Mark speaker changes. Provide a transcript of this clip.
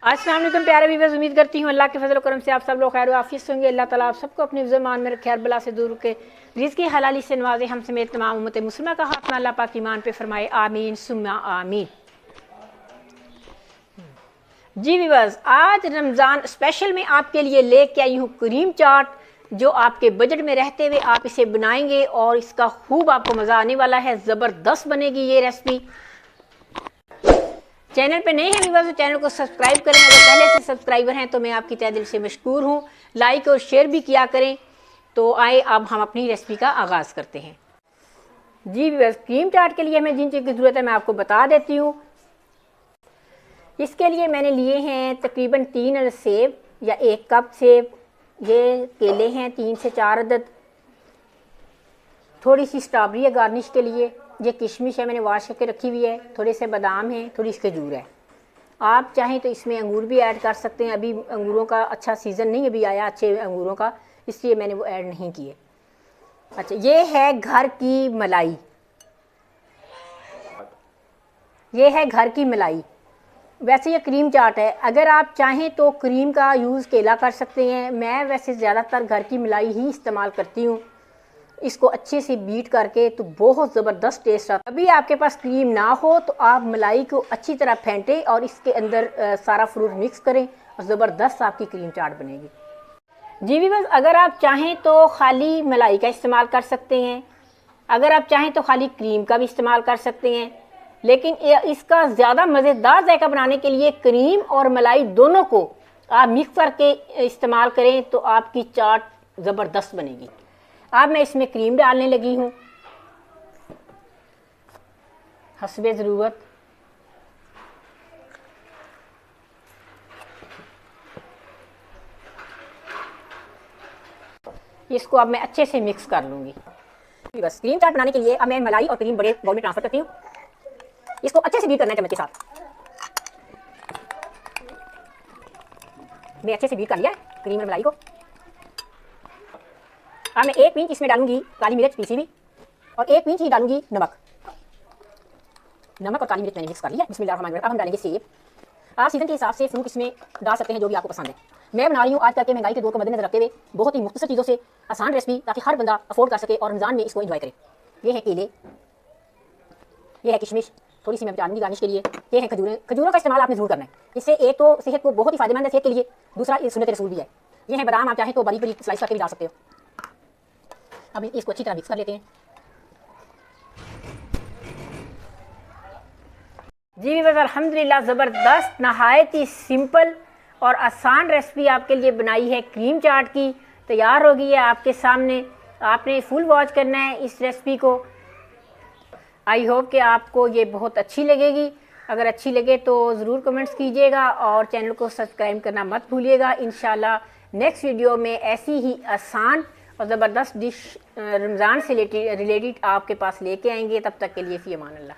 Speaker 1: अस्सलाम वालेकुम प्यारे व्यूअर्स, उम्मीद करती हूँ अल्लाह के फजल करम से आप सब लोग खैर आफियत होंगे। अल्लाह ताला आप सबको अपने ज़मान में रखे, हर बला से दूर के, रिज़्क़ की हलाली से नवाजे, हम समेत तमाम उम्मत मुस्लिमा का खात्मा अल्लाह पाक ईमान पे फरमाए, आमीन सुम्मा आमीन। जी व्यूअर्स, आज रमज़ान स्पेशल में आपके लिए लेके आई हूँ क्रीम चाट, जो आपके बजट में रहते हुए आप इसे बनाएंगे और इसका खूब आपको मज़ा आने वाला है। ज़बरदस्त बनेगी ये रेसिपी। चैनल पे नए हैं व्यूअर्स तो चैनल को सब्सक्राइब करें, अगर पहले से सब्सक्राइबर हैं तो मैं आपकी तहे दिल से मशकूर हूँ। लाइक और शेयर भी किया करें। तो आए अब हम अपनी रेसिपी का आगाज़ करते हैं। जी व्यूअर्स, क्रीम चाट के लिए हमें जिन चीज़ की ज़रूरत है मैं आपको बता देती हूँ। इसके लिए मैंने लिए हैं तकरीबन 3 अदद सेब या 1 कप सेब, ये केले हैं 3 से 4 अदद, थोड़ी सी स्ट्रॉबेरी है गार्निश के लिए, ये किशमिश है मैंने वॉश करके रखी हुई है, थोड़े से बादाम हैं, थोड़ी सी खजूर है। आप चाहें तो इसमें अंगूर भी ऐड कर सकते हैं। अभी अंगूरों का अच्छा सीज़न नहीं अभी आया अच्छे अंगूरों का, इसलिए मैंने वो ऐड नहीं किए। अच्छा, ये है घर की मलाई, ये है घर की मलाई। वैसे ये क्रीम चाट है, अगर आप चाहें तो क्रीम का यूज़ केला कर सकते हैं। मैं वैसे ज़्यादातर घर की मलाई ही इस्तेमाल करती हूँ। इसको अच्छे से बीट करके तो बहुत ज़बरदस्त टेस्ट आता है। अभी आपके पास क्रीम ना हो तो आप मलाई को अच्छी तरह फेंटें और इसके अंदर सारा फ्रूट मिक्स करें और ज़बरदस्त आपकी क्रीम चाट बनेगी। जी व्यूअर्स, अगर आप चाहें तो खाली मलाई का इस्तेमाल कर सकते हैं, अगर आप चाहें तो खाली क्रीम का भी इस्तेमाल कर सकते हैं, लेकिन इसका ज़्यादा मज़ेदार जायका बनाने के लिए क्रीम और मलाई दोनों को आप मिक्स करके इस्तेमाल करें तो आपकी चाट ज़बरदस्त बनेगी। अब मैं इसमें क्रीम डालने लगी हूँ हस्बे ज़रूरत। इसको अब मैं अच्छे से मिक्स कर लूँगी। बस क्रीम चाट बनाने के लिए अब मैं मलाई और क्रीम बड़े बाउल में ट्रांसफर करती हूँ। इसको अच्छे से बीट करना है चम्मच के साथ। मैं अच्छे से बीट कर लिया है क्रीम और मलाई को। अब मैं 1 पिंच इसमें डालूंगी काली मिर्च पीसी हुई और 1 पिंच ही डालूंगी नमक। नमक और काली मिर्च मैंने मिक्स कर लिया। बिस्मिल्लाहिर्रहमानिर्रहीम। अब हम डालेंगे सेब। आप सीजन के हिसाब से फ्रूट इसमें डाल सकते हैं जो भी आपको पसंद है। मैं बना रही हूँ आज करके महंगाई के दौर को मद्देनजर रखते हुए बहुत ही मुख्तसर चीज़ों से आसान रेसिपी, ताकि हर बंदा अफोर्ड कर सके और रमज़ान में इसको एंजॉय करे। ये है केले, ये है किशमिश, थोड़ी सी मैं डालूंगी गार्निश के लिए। ये है खजूरें। खजूरों का इस्तेमाल आपने जरूर करना है, इससे एक तो सेहत को बहुत ही फायदेमंद है सेहत के लिए, दूसरा ये सुन्नत रसूल भी है। ये है बादाम, आप चाहें तो बारीक बारीक स्लाइस करके भी डाल सकते हो। अब इसको अच्छी तरह मिक्स कर लेते हैं। जी बस अल्हम्दुलिल्लाह, ज़बरदस्त नहायत ही सिंपल और आसान रेसिपी आपके लिए बनाई है क्रीम चाट की, तैयार हो गई है आपके सामने। आपने फुल वॉच करना है इस रेसिपी को। आई होप कि आपको ये बहुत अच्छी लगेगी। अगर अच्छी लगे तो ज़रूर कमेंट्स कीजिएगा और चैनल को सब्सक्राइब करना मत भूलिएगा। इंशाल्लाह नेक्स्ट वीडियो में ऐसी ही आसान और ज़बरदस्त डिश रमज़ान से रिलेटेड आपके पास लेके आएंगे। तब तक के लिए फ़ी अमान अल्लाह।